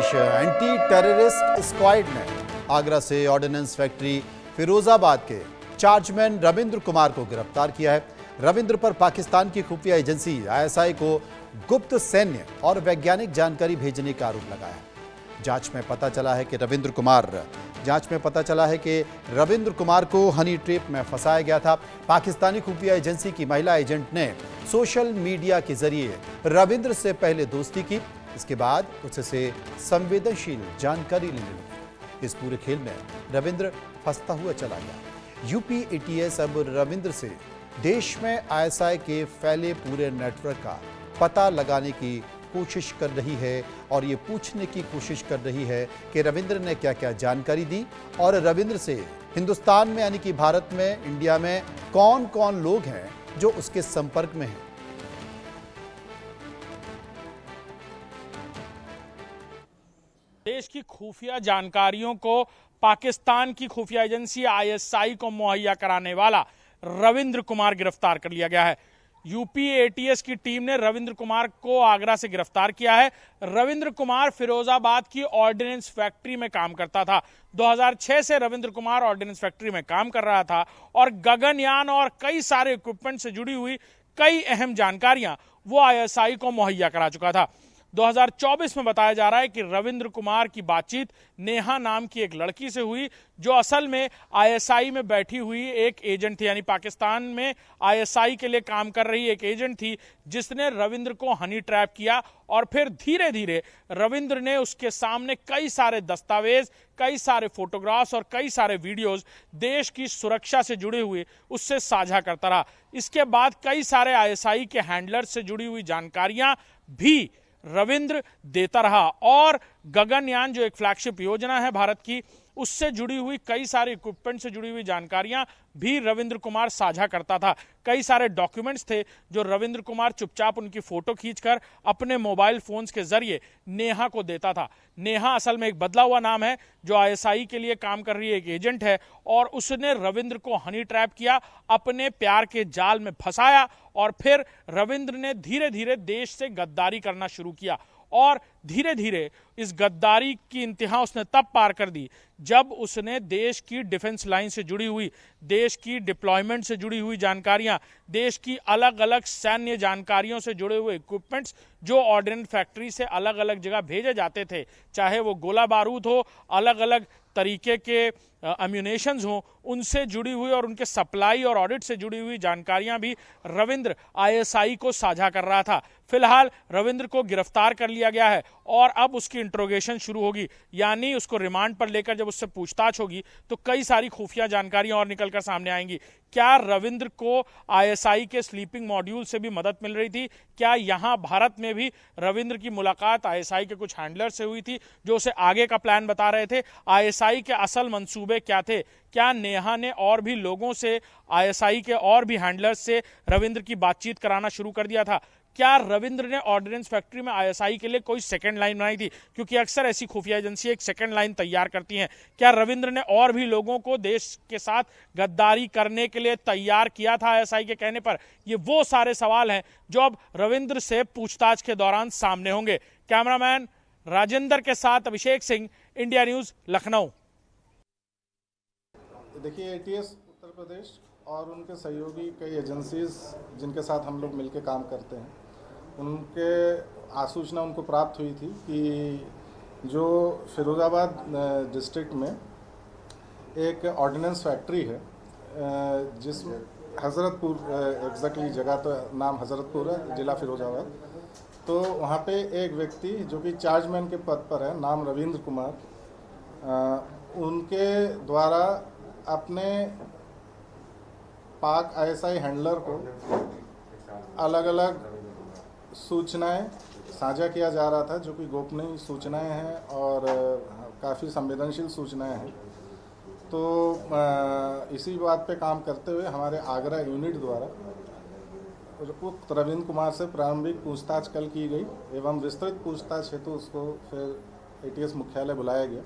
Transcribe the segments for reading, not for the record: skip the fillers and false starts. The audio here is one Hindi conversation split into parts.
विशेष एंटी टेररिस्ट स्क्वाड ने आगरा से ऑर्डिनेंस फैक्ट्री फिरोजाबाद के चार्जमैन रविंद्र कुमार को गिरफ्तार किया है। रविंद्र पर पाकिस्तान की खुफिया एजेंसी आईएसआई को गुप्त सैन्य और वैज्ञानिक जानकारी भेजने का आरोप लगाया है। जांच में पता चला है कि रविंद्र कुमार को हनी ट्रैप में फंसाया गया था। पाकिस्तानी खुफिया एजेंसी की महिला एजेंट ने सोशल मीडिया के जरिए रविंद्र से पहले दोस्ती की, इसके बाद उससे संवेदनशील जानकारी लेने लगी। इस पूरे खेल में रविंद्र फंसता हुआ चला गया। यूपी एटीएस अब रविंद्र से देश में आईएसआई के फैले पूरे नेटवर्क का पता लगाने की कोशिश कर रही है और ये पूछने की कोशिश कर रही है कि रविंद्र ने क्या क्या जानकारी दी और रविंद्र से हिंदुस्तान में यानी कि भारत में, इंडिया में कौन कौन लोग हैं जो उसके संपर्क में हैं। देश की खुफिया जानकारियों को पाकिस्तान की खुफिया एजेंसी आईएसआई को मुहैया कराने वाला रविंद्र कुमार गिरफ्तार कर लिया गया है। यूपी एटीएस की टीम ने रविंद्र कुमार को आगरा से गिरफ्तार किया है। रविंद्र कुमार फिरोजाबाद की ऑर्डिनेंस फैक्ट्री में काम करता था। 2006 से रविंद्र कुमार ऑर्डिनेंस फैक्ट्री में काम कर रहा था और गगनयान और कई सारे इक्विपमेंट से जुड़ी हुई कई अहम जानकारियां वो आईएसआई को मुहैया करा चुका था। 2024 में बताया जा रहा है कि रविंद्र कुमार की बातचीत नेहा नाम की एक लड़की से हुई, जो असल में आईएसआई में बैठी हुई एक एजेंट थी, यानी पाकिस्तान में आईएसआई के लिए काम कर रही एक एजेंट थी, जिसने रविंद्र को हनी ट्रैप किया और फिर धीरे धीरे रविंद्र ने उसके सामने कई सारे दस्तावेज, कई सारे फोटोग्राफ्स और कई सारे वीडियोस देश की सुरक्षा से जुड़े हुए उससे साझा करता रहा। इसके बाद कई सारे आईएसआई के हैंडलर्स से जुड़ी हुई जानकारियां भी रविंद्र देता रहा और गगनयान जो एक फ्लैगशिप योजना है भारत की, उससे जुड़ी हुई कई सारे इक्विपमेंट से जुड़ी हुई जानकारियां भी रविंद्र कुमार साझा करता था। कई सारे डॉक्यूमेंट्स थे जो रविंद्र कुमार चुपचाप उनकी फोटो खींचकर अपने मोबाइल फोन्स के जरिए नेहा को देता था। नेहा असल में एक बदला हुआ नाम है जो आईएसआई के लिए काम कर रही एक एजेंट है और उसने रविंद्र को हनी ट्रैप किया, अपने प्यार के जाल में फंसाया और फिर रविंद्र ने धीरे धीरे देश से गद्दारी करना शुरू किया और धीरे धीरे इस गद्दारी की इंतहा उसने तब पार कर दी जब उसने देश की डिफेंस लाइन से जुड़ी हुई, देश की डिप्लॉयमेंट से जुड़ी हुई जानकारियां, देश की अलग अलग सैन्य जानकारियों से जुड़े हुए इक्विपमेंट्स जो ऑर्डिनेंस फैक्ट्री से अलग अलग जगह भेजे जाते थे, चाहे वो गोला बारूद हो, अलग अलग तरीके के अम्यूनेशंस हो, उनसे जुड़ी हुई और उनके सप्लाई और ऑडिट से जुड़ी हुई जानकारियां भी रविंद्र आईएसआई को साझा कर रहा था। फिलहाल रविंद्र को गिरफ्तार कर लिया गया है और अब उसकी इंट्रोगेशन शुरू होगी, यानी उसको रिमांड पर लेकर जब उससे पूछताछ होगी तो कई सारी खुफिया जानकारियां और निकलकर सामने आएंगी। क्या रविंद्र को आईएसआई के स्लीपिंग मॉड्यूल से भी मदद मिल रही थी? क्या यहां भारत में भी रविंद्र की मुलाकात आईएसआई के कुछ हैंडलर से हुई थी जो उसे आगे का प्लान बता रहे थे? आईएसआई के असल मंसूबे क्या थे? क्या नेहा ने और भी लोगों से, आईएसआई के और भी हैंडलर्स से रविंद्र की बातचीत कराना शुरू कर दिया था? क्या रविंद्र ने ऑर्डिनेंस फैक्ट्री में आईएसआई के लिए कोई सेकंड लाइन बनाई थी? क्योंकि अक्सर ऐसी खुफिया एजेंसी एक सेकंड लाइन तैयार करती हैं। क्या रविंद्र ने और भी लोगों को देश के साथ गद्दारी करने के लिए तैयार किया था आईएसआई के कहने पर? ये वो सारे सवाल हैं जो अब रविंद्र से पूछताछ के दौरान सामने होंगे। कैमरामैन राजेंद्र के साथ अभिषेक सिंह, इंडिया न्यूज, लखनऊ। देखिए, एटीएस उत्तर प्रदेश और उनके सहयोगी कई एजेंसीज जिनके साथ हम लोग मिलकर काम करते हैं, उनके आसूचना उनको प्राप्त हुई थी कि जो फिरोजाबाद डिस्ट्रिक्ट में एक ऑर्डिनेंस फैक्ट्री है, जिसमें हज़रतपुर, एग्जैक्टली जगह तो नाम हज़रतपुर है, ज़िला फिरोजाबाद, तो वहाँ पे एक व्यक्ति जो कि चार्जमैन के पद पर है, नाम रविंद्र कुमार, उनके द्वारा अपने पाक आईएसआई हैंडलर को अलग अलग सूचनाएं साझा किया जा रहा था, जो कि गोपनीय सूचनाएं हैं और काफ़ी संवेदनशील सूचनाएं हैं। तो इसी बात पे काम करते हुए हमारे आगरा यूनिट द्वारा उक्त रविंद्र कुमार से प्रारंभिक पूछताछ कल की गई एवं विस्तृत पूछताछ हेतु उसको फिर एटीएस मुख्यालय बुलाया गया,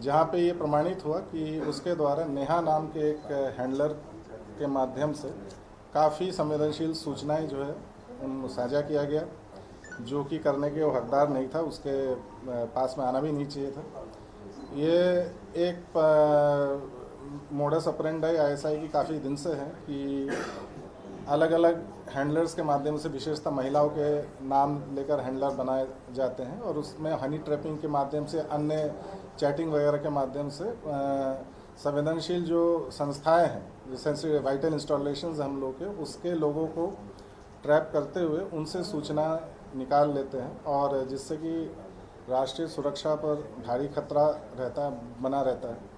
जहाँ पे ये प्रमाणित हुआ कि उसके द्वारा नेहा नाम के एक हैंडलर के माध्यम से काफ़ी संवेदनशील सूचनाएं जो है उन साझा किया गया, जो कि करने के वो हकदार नहीं था। उसके पास में आना भी नहीं चाहिए था। ये एक मोडस ऑपरेंडी आईएसआई की काफ़ी दिन से है कि अलग अलग हैंडलर्स के माध्यम से, विशेषतः महिलाओं के नाम लेकर हैंडलर बनाए जाते हैं और उसमें हनी ट्रैपिंग के माध्यम से, अन्य चैटिंग वगैरह के माध्यम से संवेदनशील जो संस्थाएं हैं, जैसे वाइटल इंस्टॉलेशंस हम लोग के, उसके लोगों को ट्रैप करते हुए उनसे सूचना निकाल लेते हैं और जिससे कि राष्ट्रीय सुरक्षा पर भारी खतरा बना रहता है।